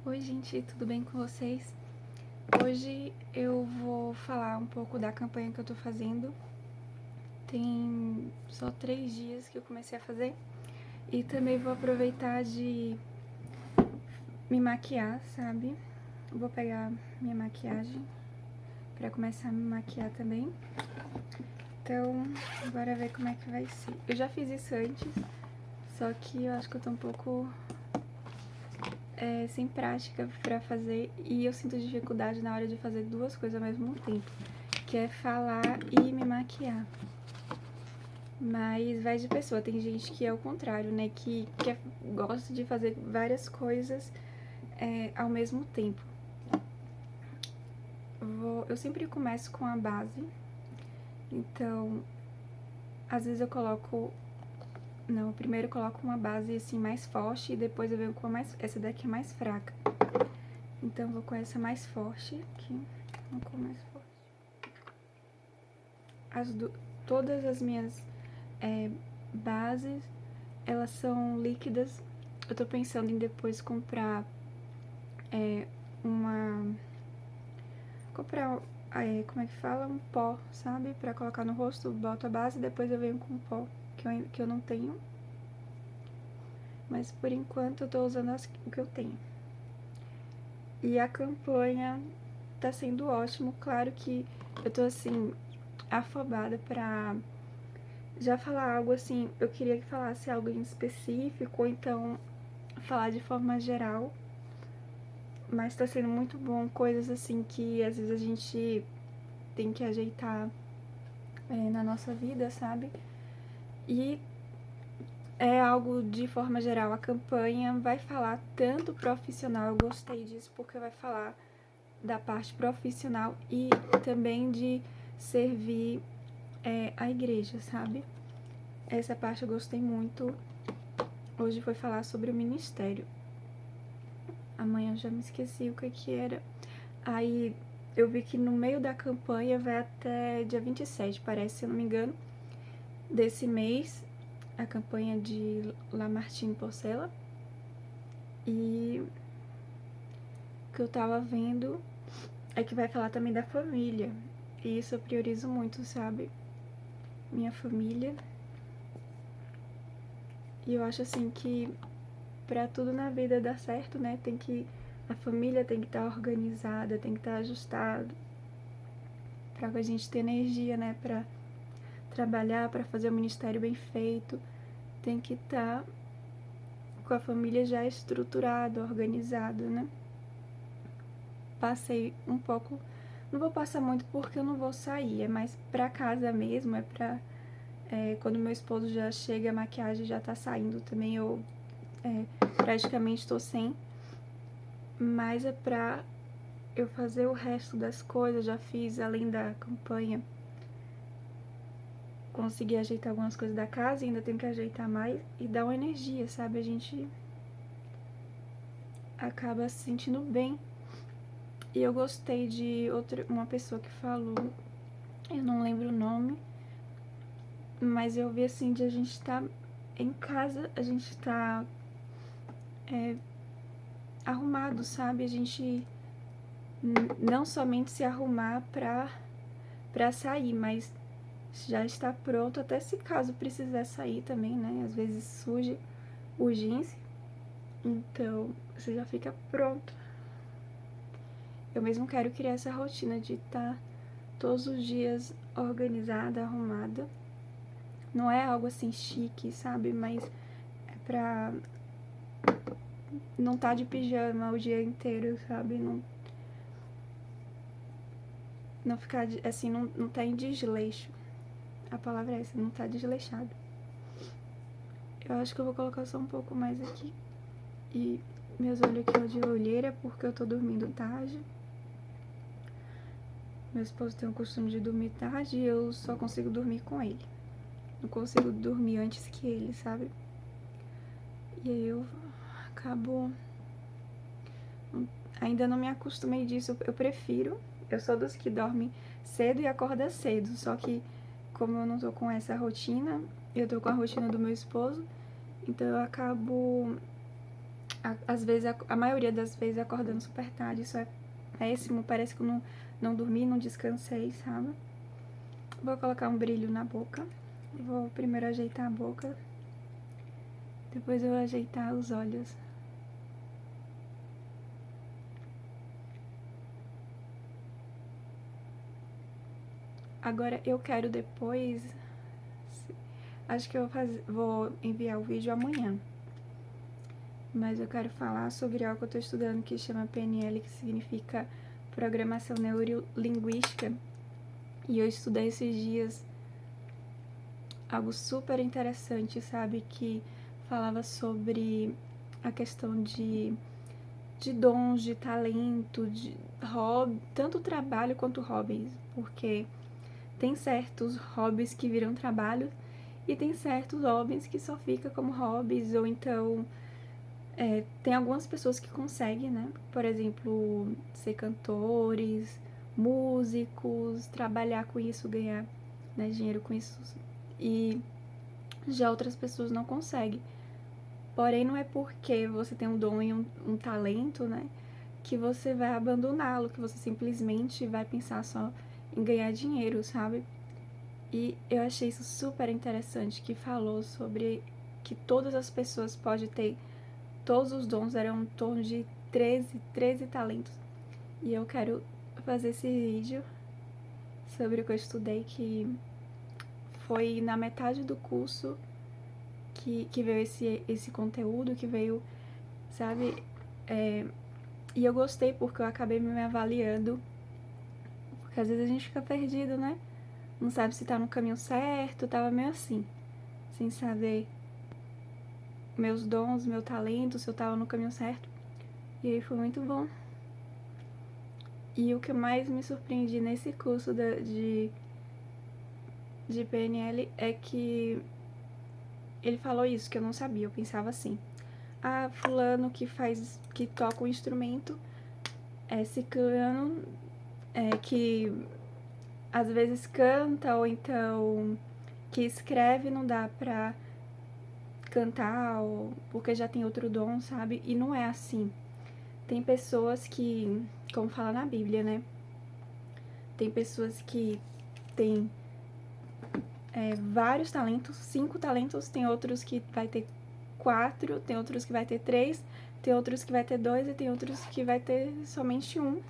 Oi gente, tudo bem com vocês? Hoje eu vou falar um pouco da campanha que eu tô fazendo. Tem só 3 dias que eu comecei a fazer. E também vou aproveitar de me maquiar, sabe? Vou pegar minha maquiagem pra começar a me maquiar também. Então, bora ver como é que vai ser. Eu já fiz isso antes, só que eu acho que eu tô um pouco sem prática pra fazer e eu sinto dificuldade na hora de fazer duas coisas ao mesmo tempo, que é falar e me maquiar. Mas vai de pessoa, tem gente que é o contrário, né, que gosta de fazer várias coisas ao mesmo tempo. Eu sempre começo com a base, então às vezes eu coloco... Não, primeiro eu coloco uma base assim mais forte e depois eu venho com a mais... Essa daqui é mais fraca. Então eu vou com essa mais forte aqui, vou com mais forte. Todas as minhas bases, elas são líquidas. Eu tô pensando em depois comprar como é que fala? Um pó, sabe? Pra colocar no rosto, boto a base e depois eu venho com um pó, que eu não tenho. Mas por enquanto eu tô usando o que eu tenho. E a campanha tá sendo ótimo. Claro que eu tô assim, afobada pra já falar algo assim. Eu queria que falasse algo em específico, ou então falar de forma geral. Mas tá sendo muito bom, coisas assim que às vezes a gente tem que ajeitar na nossa vida, sabe? E é algo de forma geral. A campanha vai falar tanto profissional, eu gostei disso porque vai falar da parte profissional e também de servir a igreja, sabe? Essa parte eu gostei muito. Hoje foi falar sobre o ministério. Amanhã eu já me esqueci o que era. Aí eu vi que no meio da campanha vai até dia 27, parece, se eu não me engano, desse mês, a campanha de Lamartine Porcela. E o que eu tava vendo é que vai falar também da família. E isso eu priorizo muito, sabe? Minha família. E eu acho assim que pra tudo na vida dar certo, né, a família tem que estar organizada, tem que estar ajustado, pra a gente ter energia, né, pra trabalhar, pra fazer o ministério bem feito. Tem que estar com a família já estruturada, organizada, né. Passei um pouco, não vou passar muito porque eu não vou sair, é mais pra casa mesmo, é pra quando meu esposo já chega, a maquiagem já tá saindo também, eu praticamente tô sem, mas é pra eu fazer o resto das coisas. Já fiz, além da campanha, consegui ajeitar algumas coisas da casa e ainda tenho que ajeitar mais e dar uma energia, sabe? A gente acaba se sentindo bem. E eu gostei de uma pessoa que falou, eu não lembro o nome, mas eu vi assim, de a gente tá em casa, a gente tá arrumado, sabe? A gente não somente se arrumar pra sair, mas já está pronto, até se caso precisar sair também, né? Às vezes surge urgência, então você já fica pronto. Eu mesmo quero criar essa rotina de estar todos os dias organizada, arrumada. Não é algo assim chique, sabe? Mas é pra não estar de pijama o dia inteiro, sabe? Não ficar assim, não tá em desleixo. A palavra é essa, não tá desleixado. Eu acho que eu vou colocar só um pouco mais aqui. E meus olhos aqui de olheira porque eu tô dormindo tarde. Meu esposo tem o costume de dormir tarde e eu só consigo dormir com ele. Não consigo dormir antes que ele, sabe? E aí eu acabo... Ainda não me acostumei disso. Eu prefiro... Eu sou dos que dormem cedo e acorda cedo. Só que como eu não tô com essa rotina, eu tô com a rotina do meu esposo, então eu acabo às vezes, a maioria das vezes acordando super tarde. Isso é péssimo, parece que eu não dormi, não descansei, sabe? Vou colocar um brilho na boca. Vou primeiro ajeitar a boca, depois eu vou ajeitar os olhos. Agora eu quero depois, acho que eu vou enviar o vídeo amanhã, mas eu quero falar sobre algo que eu tô estudando que chama PNL, que significa Programação Neurolinguística, e eu estudei esses dias algo super interessante, sabe, que falava sobre a questão de dons, de talento, de hobby, tanto trabalho quanto hobbies, porque tem certos hobbies que viram trabalho e tem certos hobbies que só fica como hobbies, ou então tem algumas pessoas que conseguem, né? Por exemplo, ser cantores, músicos, trabalhar com isso, ganhar, né, dinheiro com isso. E já outras pessoas não conseguem. Porém, não é porque você tem um dom e um talento, né, que você vai abandoná-lo, que você simplesmente vai pensar só em ganhar dinheiro, sabe? E eu achei isso super interessante, que falou sobre que todas as pessoas podem ter, todos os dons, eram em torno de 13 talentos. E eu quero fazer esse vídeo sobre o que eu estudei, que foi na metade do curso que veio esse conteúdo, que veio, sabe? E eu gostei porque eu acabei me avaliando, porque às vezes a gente fica perdido, né? Não sabe se tá no caminho certo, tava meio assim, sem saber meus dons, meu talento, se eu tava no caminho certo. E aí foi muito bom. E o que mais me surpreendi nesse curso de PNL é que ele falou isso, que eu não sabia, eu pensava assim: ah, fulano que toca um instrumento, ciclano, que às vezes canta, ou então que escreve, não dá pra cantar, ou porque já tem outro dom, sabe? E não é assim. Tem pessoas que, como fala na Bíblia, né? Tem pessoas que têm vários talentos, 5 talentos, tem outros que vai ter 4, tem outros que vai ter 3, tem outros que vai ter 2 e tem outros que vai ter somente 1.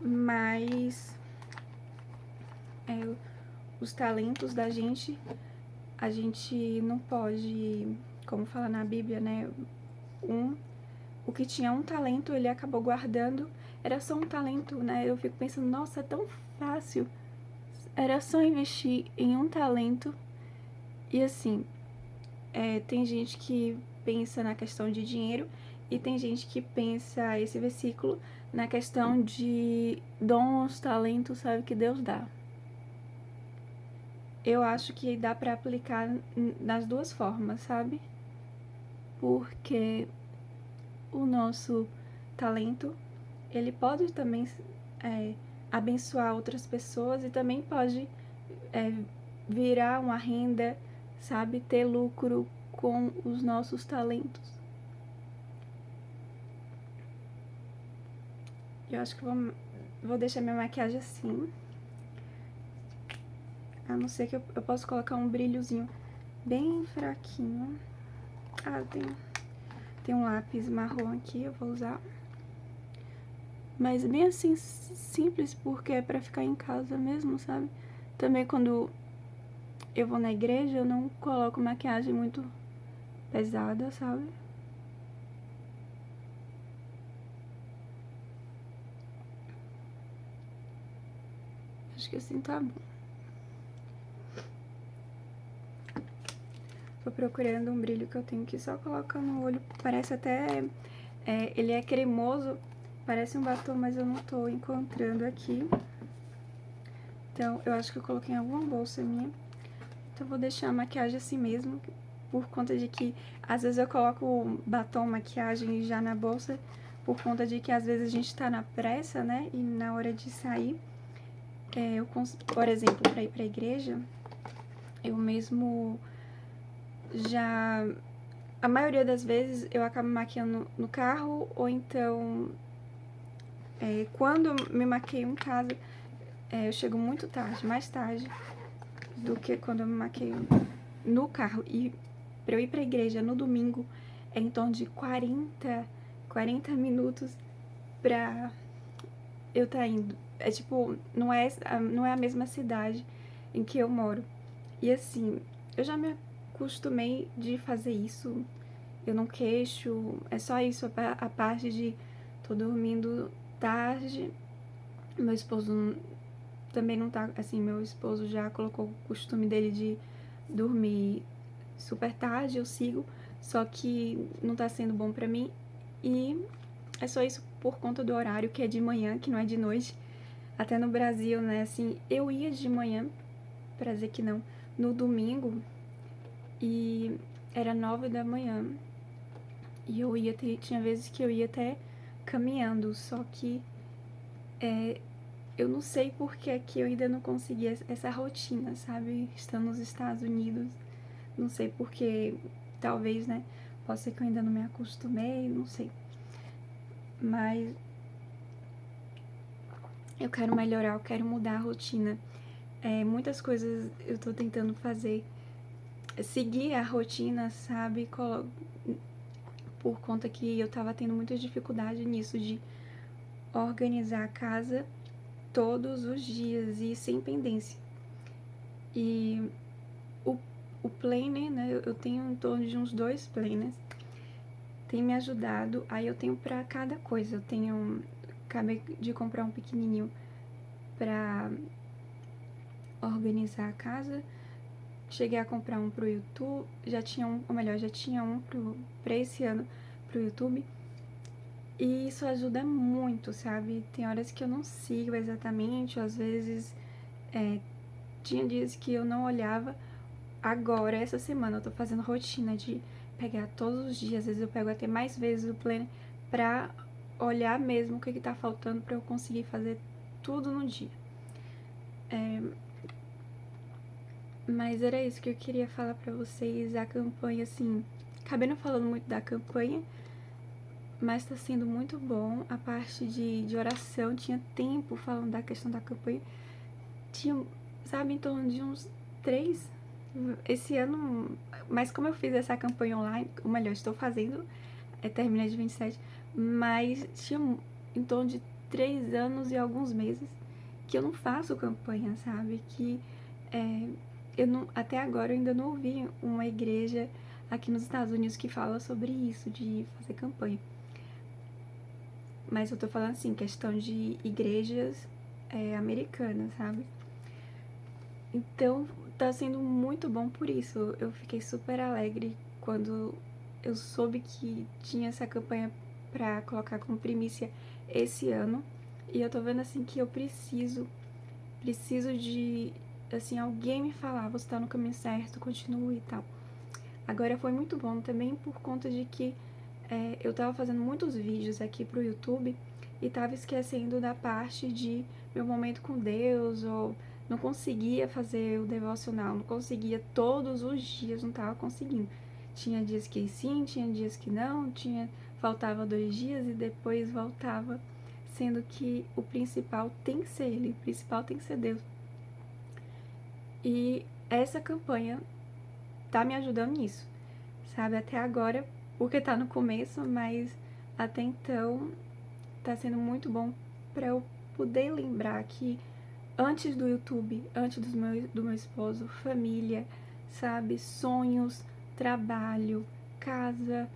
Mas os talentos da gente, a gente não pode, como fala na Bíblia, né? O que tinha um talento, ele acabou guardando, era só um talento, né? Eu fico pensando, nossa, é tão fácil. Era só investir em um talento. E assim, tem gente que pensa na questão de dinheiro e tem gente que pensa esse versículo na questão de dons, talentos, sabe, que Deus dá. Eu acho que dá pra aplicar nas duas formas, sabe? Porque o nosso talento, ele pode também abençoar outras pessoas e também pode virar uma renda, sabe? Ter lucro com os nossos talentos. Eu acho que vou deixar minha maquiagem assim. A não ser que eu possa colocar um brilhozinho bem fraquinho. Ah, tem um lápis marrom aqui, eu vou usar. Mas bem assim, simples, porque é pra ficar em casa mesmo, sabe? Também quando eu vou na igreja, eu não coloco maquiagem muito pesada, sabe? Acho que assim tá bom. Tô procurando um brilho que eu tenho que só colocar no olho. Parece até... ele é cremoso, parece um batom, mas eu não tô encontrando aqui. Então, eu acho que eu coloquei em alguma bolsa minha. Então, eu vou deixar a maquiagem assim mesmo, por conta de que às vezes eu coloco batom, maquiagem já na bolsa, por conta de que às vezes a gente tá na pressa, né? E na hora de sair, por exemplo, pra ir pra igreja, eu mesmo já a maioria das vezes eu acabo me maquiando no carro, ou então quando eu me maqueio em casa, eu chego muito tarde, mais tarde do que quando eu me maqueio no carro. E pra eu ir pra igreja no domingo é em torno de 40 minutos pra eu tá indo. É tipo, não é a mesma cidade em que eu moro. E assim, eu já me acostumei de fazer isso. Eu não queixo. É só isso, a parte de tô dormindo tarde. Meu esposo também não tá, assim, meu esposo já colocou o costume dele de dormir super tarde, eu sigo, só que não tá sendo bom pra mim. E é só isso por conta do horário, que é de manhã, que não é de noite. Até no Brasil, né, assim, eu ia de manhã, pra dizer que não, no domingo, e era 9 da manhã. E eu ia, tinha vezes que eu ia até caminhando, só que eu não sei porque é que eu ainda não consegui essa rotina, sabe? Estando nos Estados Unidos, não sei porque, talvez, né? Pode ser que eu ainda não me acostumei, não sei. Mas eu quero melhorar, eu quero mudar a rotina. Muitas coisas eu tô tentando fazer, seguir a rotina, sabe? Por conta que eu tava tendo muita dificuldade nisso, de organizar a casa todos os dias e sem pendência. E o planner, né? Eu tenho em torno de uns 2 planners. Tem me ajudado. Aí eu tenho pra cada coisa. Acabei de comprar um pequenininho pra organizar a casa. Cheguei a comprar um pro YouTube. Já tinha um pra esse ano pro YouTube. E isso ajuda muito, sabe? Tem horas que eu não sigo exatamente, às vezes tinha dias que eu não olhava. Agora, essa semana, eu tô fazendo rotina de pegar todos os dias, às vezes eu pego até mais vezes o planner pra olhar mesmo o que tá faltando pra eu conseguir fazer tudo no dia. Mas era isso que eu queria falar pra vocês. A campanha, assim, acabei não falando muito da campanha, mas tá sendo muito bom. A parte de oração, tinha tempo falando da questão da campanha. Tinha, sabe, em torno de uns 3 esse ano, mas como eu fiz essa campanha online, ou melhor, estou fazendo, termina de 27, mas tinha em torno de 3 anos e alguns meses que eu não faço campanha, sabe? Que eu não, até agora eu ainda não ouvi uma igreja aqui nos Estados Unidos que fala sobre isso, de fazer campanha. Mas eu tô falando assim, questão de igrejas americanas, sabe? Então, tá sendo muito bom por isso. Eu fiquei super alegre quando eu soube que tinha essa campanha pra colocar como primícia esse ano. E eu tô vendo, assim, que eu preciso de, assim, alguém me falar, você tá no caminho certo, continue e tal. Agora foi muito bom também por conta de que eu tava fazendo muitos vídeos aqui pro YouTube e tava esquecendo da parte de meu momento com Deus, ou não conseguia fazer o devocional, não conseguia todos os dias, não tava conseguindo. Tinha dias que sim, tinha dias que não, faltava 2 dias e depois voltava, sendo que o principal tem que ser Ele, o principal tem que ser Deus. E essa campanha tá me ajudando nisso, sabe? Até agora, porque tá no começo, mas até então tá sendo muito bom pra eu poder lembrar que antes do YouTube, antes do meu esposo, família, sabe? Sonhos, trabalho, casa,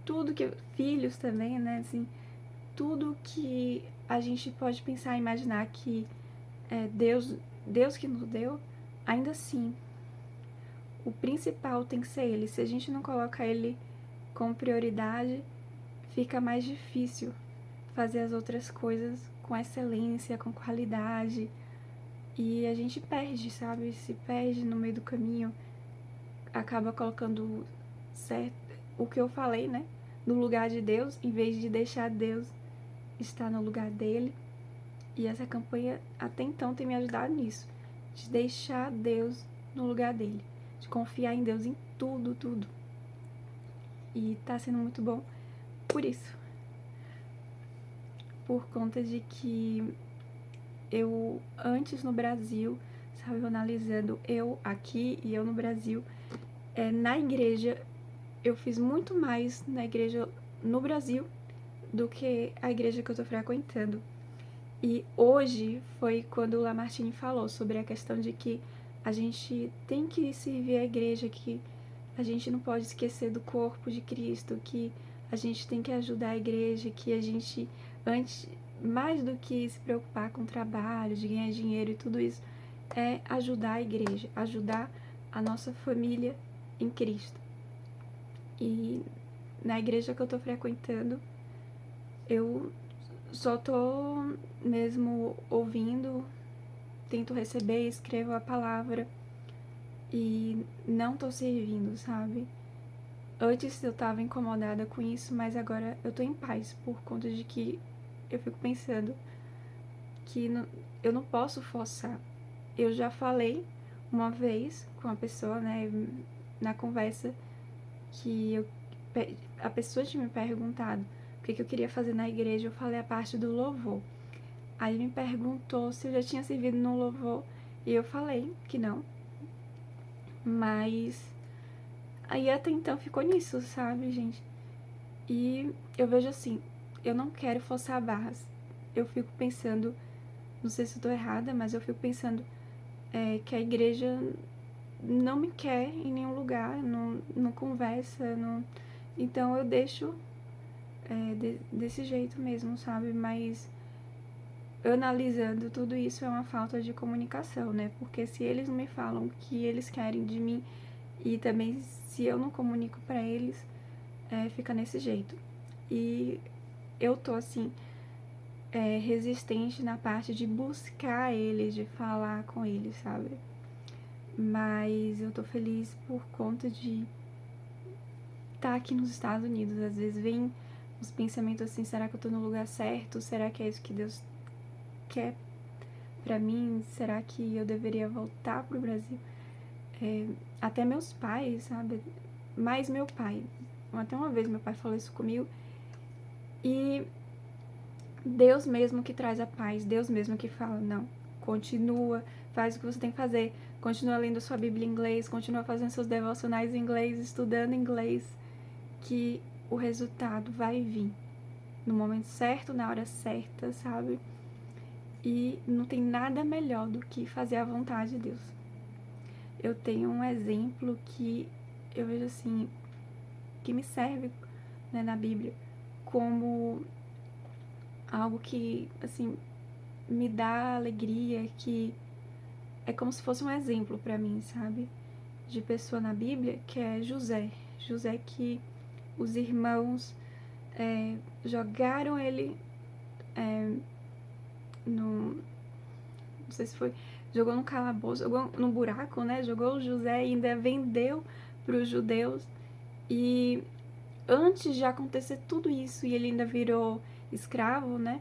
tudo que. Filhos também, né? Assim, tudo que a gente pode pensar e imaginar que Deus que nos deu, ainda assim, o principal tem que ser Ele. Se a gente não coloca Ele como prioridade, fica mais difícil fazer as outras coisas com excelência, com qualidade. E a gente perde, sabe? Se perde no meio do caminho, acaba colocando certo o que eu falei, né? No lugar de Deus, em vez de deixar Deus estar no lugar dele. E essa campanha até então tem me ajudado nisso, de deixar Deus no lugar dele, de confiar em Deus em tudo, tudo. E tá sendo muito bom por isso. Por conta de que eu, antes no Brasil, sabe, analisando eu aqui e eu no Brasil, na igreja, eu fiz muito mais na igreja no Brasil do que a igreja que eu tô frequentando. E hoje foi quando o Lamartine falou sobre a questão de que a gente tem que servir a igreja, que a gente não pode esquecer do corpo de Cristo, que a gente tem que ajudar a igreja, que a gente, antes, mais do que se preocupar com o trabalho, de ganhar dinheiro e tudo isso, é ajudar a igreja, ajudar a nossa família em Cristo. E na igreja que eu tô frequentando, eu só tô mesmo ouvindo, tento receber, escrevo a palavra e não tô servindo, sabe? Antes eu tava incomodada com isso, mas agora eu tô em paz por conta de que eu fico pensando que eu não posso forçar. Eu já falei uma vez com a pessoa, né, na conversa, que a pessoa tinha me perguntado o que eu queria fazer na igreja. Eu falei a parte do louvor. Aí me perguntou se eu já tinha servido no louvor e eu falei que não. Mas aí até então ficou nisso, sabe, gente? E eu vejo assim, eu não quero forçar barras. Eu fico pensando, não sei se eu tô errada, mas eu fico pensando que a igreja não me quer em nenhum lugar, não conversa, não... Então eu deixo desse jeito mesmo, sabe? Mas analisando tudo isso é uma falta de comunicação, né? Porque se eles não me falam o que eles querem de mim e também se eu não comunico pra eles, fica nesse jeito. E eu tô assim, resistente na parte de buscar eles, de falar com eles, sabe? Mas eu tô feliz por conta de estar aqui nos Estados Unidos. Às vezes vem uns pensamentos assim, será que eu tô no lugar certo? Será que é isso que Deus quer pra mim? Será que eu deveria voltar pro Brasil? Até meus pais, sabe? Mais meu pai. Até uma vez meu pai falou isso comigo. E Deus mesmo que traz a paz, Deus mesmo que fala, não, continua, faz o que você tem que fazer, continua lendo sua Bíblia em inglês, continua fazendo seus devocionais em inglês, estudando inglês, que o resultado vai vir no momento certo, na hora certa, sabe? E não tem nada melhor do que fazer a vontade de Deus. Eu tenho um exemplo que eu vejo assim, que me serve, né, na Bíblia, como algo que, assim, me dá alegria, que é como se fosse um exemplo pra mim, sabe? De pessoa na Bíblia, que é José. José que os irmãos jogaram ele no... Não sei se foi... Jogou no calabouço, jogou no buraco, né? Jogou o José e ainda vendeu pros judeus. E antes de acontecer tudo isso, e ele ainda virou escravo, né?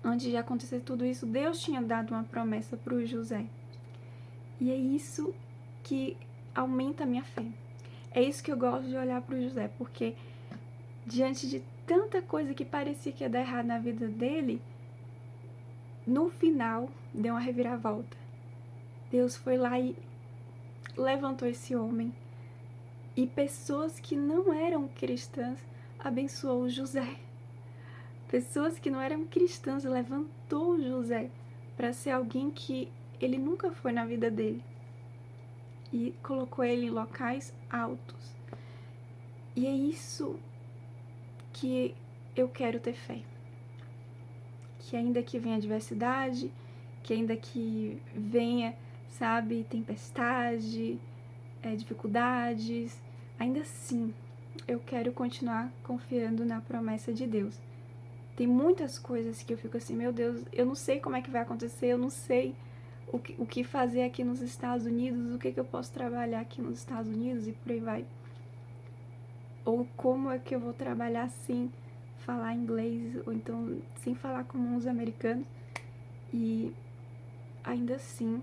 Antes de acontecer tudo isso, Deus tinha dado uma promessa pro José. E é isso que aumenta a minha fé. É isso que eu gosto de olhar pro José, porque diante de tanta coisa que parecia que ia dar errado na vida dele, no final deu uma reviravolta. Deus foi lá e levantou esse homem. E pessoas que não eram cristãs abençoou José. Pessoas que não eram cristãs levantou José para ser alguém que ele nunca foi na vida dele. E colocou ele em locais altos. E é isso que eu quero ter fé. Que ainda que venha adversidade, que ainda que venha, sabe, tempestade, dificuldades, ainda assim eu quero continuar confiando na promessa de Deus. Tem muitas coisas que eu fico assim, meu Deus, eu não sei como é que vai acontecer, eu não sei o que fazer aqui nos Estados Unidos, o que eu posso trabalhar aqui nos Estados Unidos e por aí vai. Ou como é que eu vou trabalhar sem falar inglês, ou então sem falar como os americanos. E ainda assim,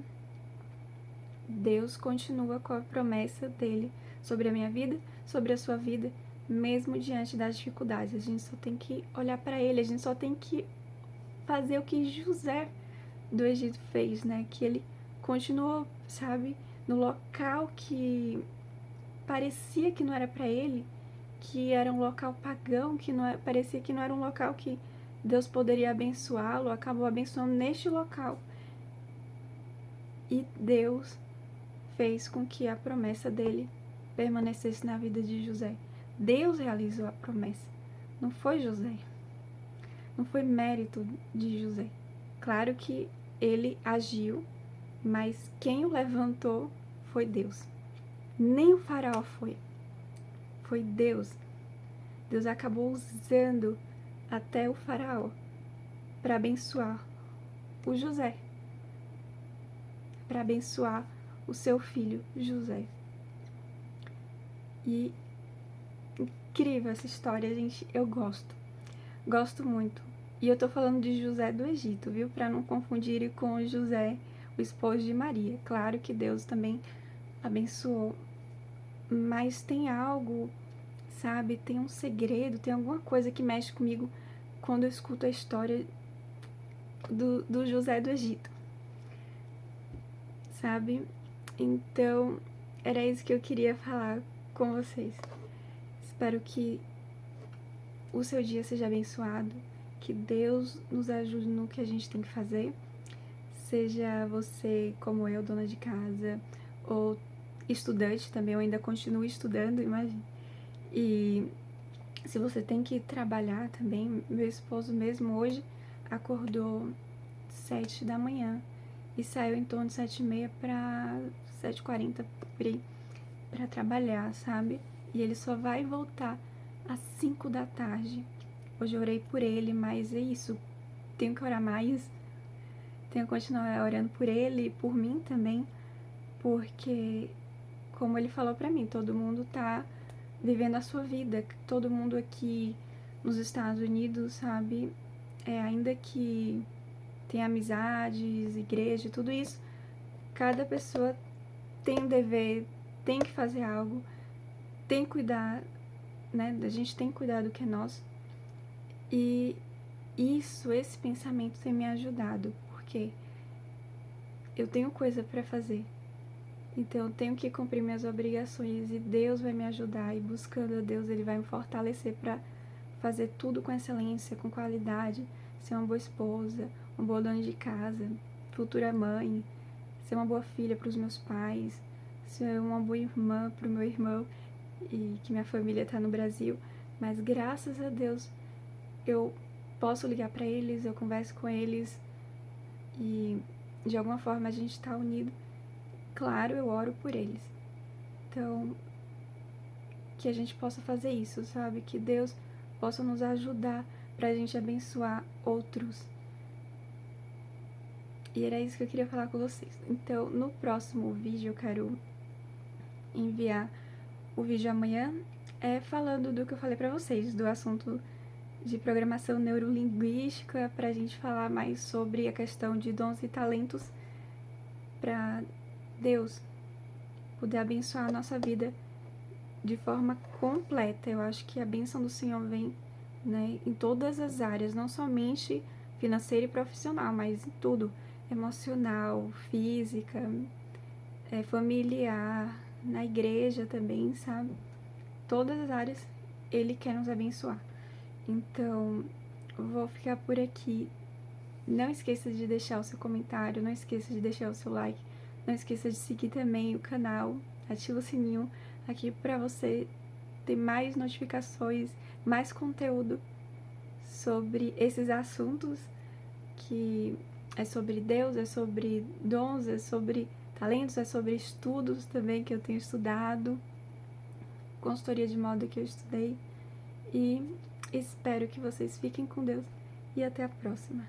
Deus continua com a promessa dele sobre a minha vida, sobre a sua vida, mesmo diante das dificuldades. A gente só tem que olhar para ele, a gente só tem que fazer o que José do Egito fez, né? Que ele continuou, sabe, no local que parecia que não era para ele, que era um local pagão, que não parecia que não era um local que Deus poderia abençoá-lo, acabou abençoando neste local. E Deus fez com que a promessa dele permanecesse na vida de José. Deus realizou a promessa, não foi José. Não foi mérito de José. Claro que ele agiu, mas quem o levantou foi Deus. Nem o faraó foi Deus. Deus acabou usando até o faraó para abençoar o José, para abençoar o seu filho José. E incrível essa história, gente, eu gosto muito. E eu tô falando de José do Egito, viu? Para não confundirem com José, o esposo de Maria. Claro que Deus também abençoou, mas tem algo, sabe? Tem um segredo, tem alguma coisa que mexe comigo quando eu escuto a história do José do Egito, sabe? Então, era isso que eu queria falar com vocês. Espero que o seu dia seja abençoado, que Deus nos ajude no que a gente tem que fazer, seja você como eu, dona de casa, ou estudante também, eu ainda continuo estudando, imagina. E se você tem que trabalhar também, meu esposo mesmo hoje acordou 7 da manhã e saiu em torno de 7h30 para 7h40 por aí, para trabalhar, sabe? E ele só vai voltar às 5 da tarde. Hoje eu orei por ele, mas é isso, tenho que orar mais, tenho que continuar orando por ele e por mim também, porque, como ele falou pra mim, todo mundo tá vivendo a sua vida, todo mundo aqui nos Estados Unidos, sabe, ainda que tem amizades, igreja, tudo isso, cada pessoa tem um dever, tem que fazer algo, tem que cuidar, né, a gente tem que cuidar do que é nosso. E esse pensamento tem me ajudado, porque eu tenho coisa para fazer, então eu tenho que cumprir minhas obrigações e Deus vai me ajudar, e buscando a Deus Ele vai me fortalecer para fazer tudo com excelência, com qualidade, ser uma boa esposa, uma boa dona de casa, futura mãe, ser uma boa filha para os meus pais, ser uma boa irmã para o meu irmão, e que minha família está no Brasil, mas graças a Deus eu posso ligar para eles, eu converso com eles e de alguma forma a gente está unido. Claro, eu oro por eles. Então, que a gente possa fazer isso, sabe? Que Deus possa nos ajudar pra gente abençoar outros. E era isso que eu queria falar com vocês. Então, no próximo vídeo eu quero enviar o vídeo amanhã falando do que eu falei pra vocês, do assunto de programação neurolinguística, pra gente falar mais sobre a questão de dons e talentos pra Deus poder abençoar a nossa vida de forma completa. Eu acho que a bênção do Senhor vem, né, em todas as áreas, não somente financeira e profissional, mas em tudo, emocional, física, familiar, na igreja também, sabe? Todas as áreas Ele quer nos abençoar. Então, vou ficar por aqui. Não esqueça de deixar o seu comentário, não esqueça de deixar o seu like, não esqueça de seguir também o canal, ativa o sininho aqui para você ter mais notificações, mais conteúdo sobre esses assuntos, que é sobre Deus, é sobre dons, é sobre talentos, é sobre estudos também que eu tenho estudado, consultoria de moda que eu estudei. E espero que vocês fiquem com Deus e até a próxima.